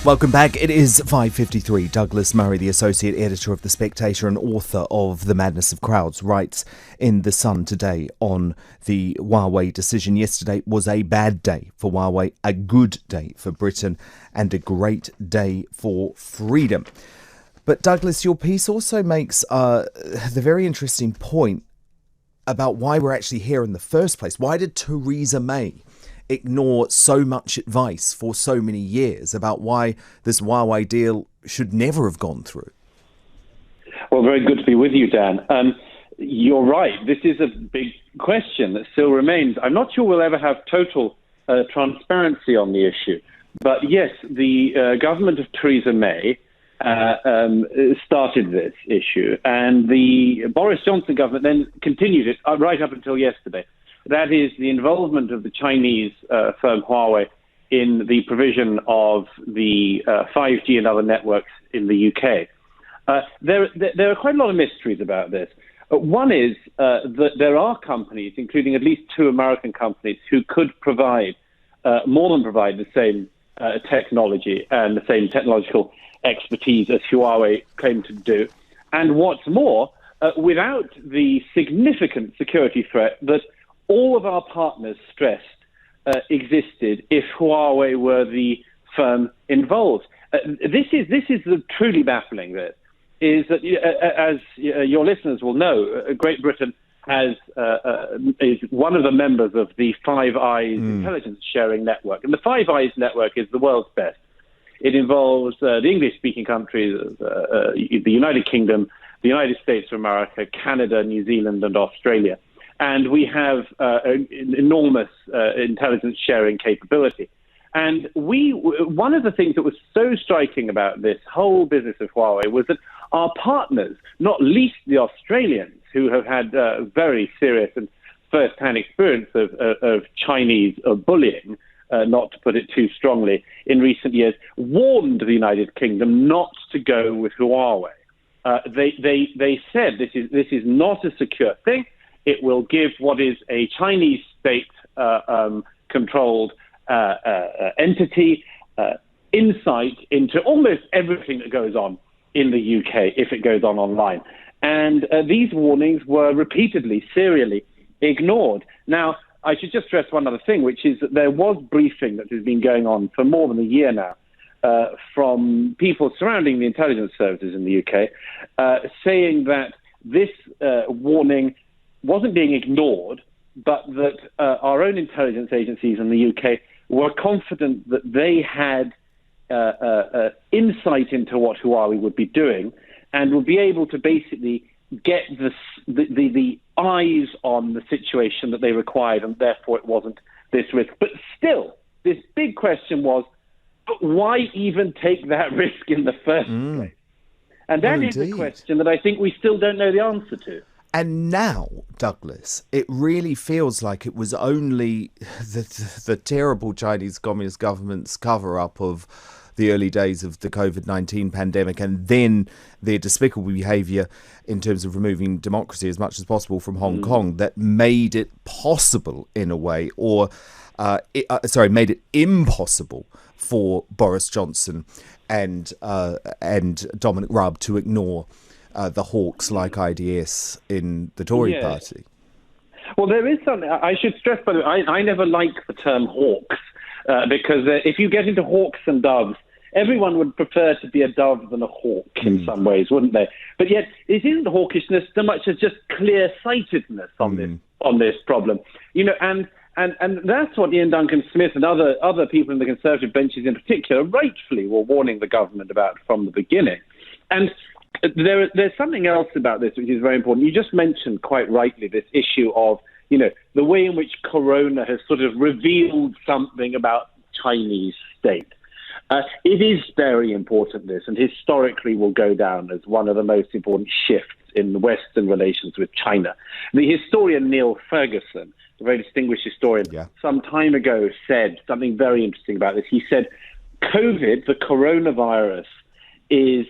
Welcome back. It is 5:53. Douglas Murray, the associate editor of The Spectator and author of The Madness of Crowds, writes in The Sun today on the Huawei decision. Yesterday was a bad day for Huawei, a good day for Britain, and a great day for freedom. But Douglas, your piece also makes the very interesting point about why we're actually here in the first place. Why did Theresa May ignore so much advice for so many years about why this Huawei deal should never have gone through? Well, very good to be with you, Dan. You're right. This is a big question that still remains. I'm not sure we'll ever have total transparency on the issue. But yes, the government of Theresa May started this issue, and the Boris Johnson government then continued it right up until yesterday. That is the involvement of the Chinese firm Huawei in the provision of the 5G and other networks in the UK. There are quite a lot of mysteries about this. One is that there are companies, including at least two American companies, who could provide, more than provide, the same technology and the same technological expertise as Huawei claimed to do. And what's more, without the significant security threat that all of our partners stressed existed if Huawei were the firm involved. This is the truly baffling bit, is that, as your listeners will know, Great Britain is one of the members of the Five Eyes intelligence sharing network. And the Five Eyes network is the world's best. It involves the English-speaking countries, the United Kingdom, the United States of America, Canada, New Zealand, and Australia. And we have an enormous intelligence sharing capability. And one of the things that was so striking about this whole business of Huawei was that our partners, not least the Australians, who have had very serious and first-hand experience of Chinese bullying, not to put it too strongly, in recent years, warned the United Kingdom not to go with Huawei. They said this is not a secure thing. It will give what is a Chinese state-controlled entity insight into almost everything that goes on in the UK if it goes on online. And these warnings were repeatedly, serially ignored. Now, I should just stress one other thing, which is that there was briefing that has been going on for more than a year now from people surrounding the intelligence services in the UK, saying that this warning wasn't being ignored, but that our own intelligence agencies in the UK were confident that they had insight into what Huawei would be doing and would be able to basically get the eyes on the situation that they required, and therefore it wasn't this risk. But still, this big question was, why even take that risk in the first place? And that is a question that I think we still don't know the answer to. And now, Douglas, it really feels like it was only the terrible Chinese Communist government's cover-up of the early days of the COVID-19 pandemic, and then their despicable behaviour in terms of removing democracy as much as possible from Hong Kong that made it possible in a way, or made it impossible for Boris Johnson and Dominic Raab to ignore the hawks like IDS in the Tory party. Well, there is something I should stress, by the way. I never like the term hawks because if you get into hawks and doves, everyone would prefer to be a dove than a hawk in some ways, wouldn't they? But yet, it isn't hawkishness so much as just clear-sightedness on this problem. You know, and that's what Ian Duncan Smith and other people in the Conservative benches in particular rightfully were warning the government about from the beginning. And there's something else about this which is very important. You just mentioned quite rightly this issue of, you know, the way in which Corona has sort of revealed something about Chinese state. It is very important, this, and historically will go down as one of the most important shifts in Western relations with China. The historian Neil Ferguson, a very distinguished historian, some time ago said something very interesting about this. He said, COVID, the coronavirus, is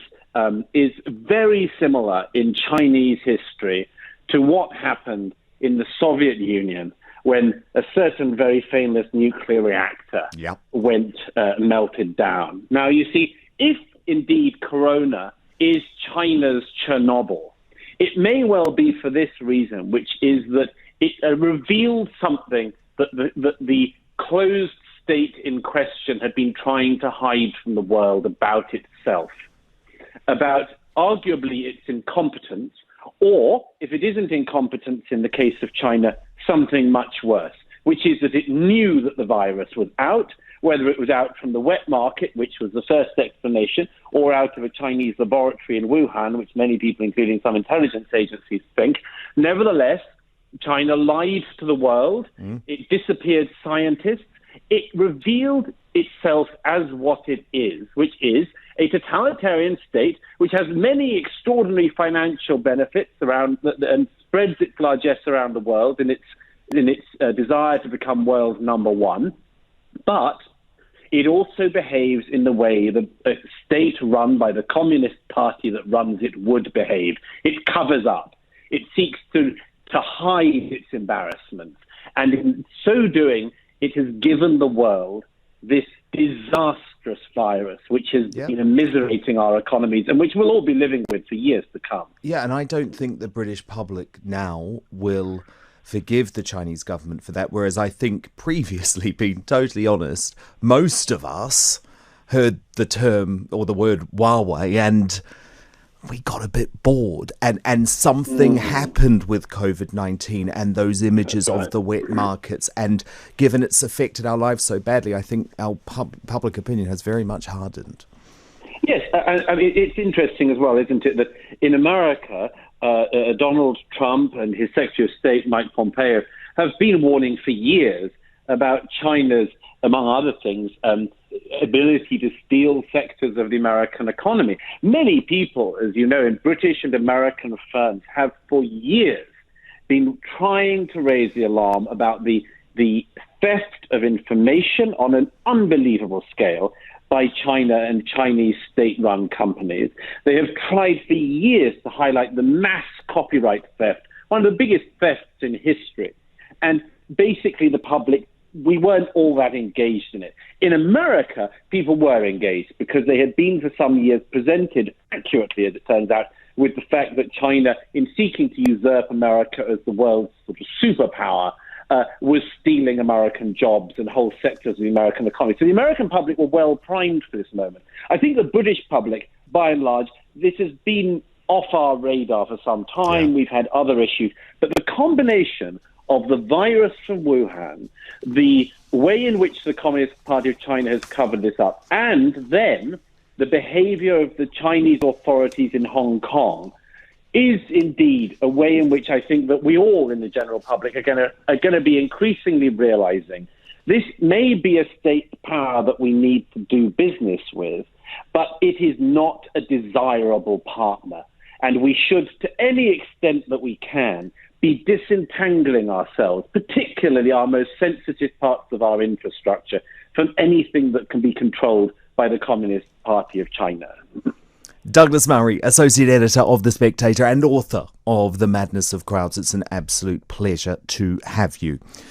very similar in Chinese history to what happened in the Soviet Union when a certain very famous nuclear reactor went melted down. Now, you see, if indeed Corona is China's Chernobyl, it may well be for this reason, which is that it revealed something that the closed state in question had been trying to hide from the world about itself, about arguably its incompetence, or, if it isn't incompetence in the case of China, something much worse, which is that it knew that the virus was out, whether it was out from the wet market, which was the first explanation, or out of a Chinese laboratory in Wuhan, which many people, including some intelligence agencies, think. Nevertheless, China lied to the world. It disappeared scientists. It revealed itself as what it is, which is a totalitarian state which has many extraordinary financial benefits around and spreads its largesse around the world in its desire to become world number one. But it also behaves in the way that a state run by the Communist Party that runs it would behave. It covers up. It seeks to hide its embarrassment. And in so doing, it has given the world this disastrous virus, which has been immiserating our economies and which we'll all be living with for years to come. Yeah, and I don't think the British public now will forgive the Chinese government for that, whereas I think previously, being totally honest, most of us heard the term or the word Huawei and we got a bit bored, and something happened with COVID-19 and those images of the wet markets, and given it's affected our lives so badly, I think our public opinion has very much hardened. Yes, I mean, it's interesting as well, isn't it, that in America, Donald Trump and his Secretary of State, Mike Pompeo, have been warning for years about China's, among other things, ability to steal sectors of the American economy. Many people, as you know, in British and American firms have for years been trying to raise the alarm about the theft of information on an unbelievable scale by China and Chinese state-run companies. They have tried for years to highlight the mass copyright theft, one of the biggest thefts in history. And basically the public, we weren't all that engaged in it. In America, people were engaged because they had been for some years presented accurately, as it turns out, with the fact that China, in seeking to usurp America as the world's sort of superpower, was stealing American jobs and whole sectors of the American economy. So the American public were well primed for this moment. I think the British public, by and large, this has been off our radar for some time. Yeah. We've had other issues. But the combination of the virus from Wuhan, the way in which the Communist Party of China has covered this up, and then the behavior of the Chinese authorities in Hong Kong is indeed a way in which I think that we all in the general public are going to be increasingly realizing this may be a state power that we need to do business with, but it is not a desirable partner. And we should, to any extent that we can, be disentangling ourselves, particularly our most sensitive parts of our infrastructure, from anything that can be controlled by the Communist Party of China. Douglas Murray, Associate Editor of The Spectator and author of The Madness of Crowds. It's an absolute pleasure to have you.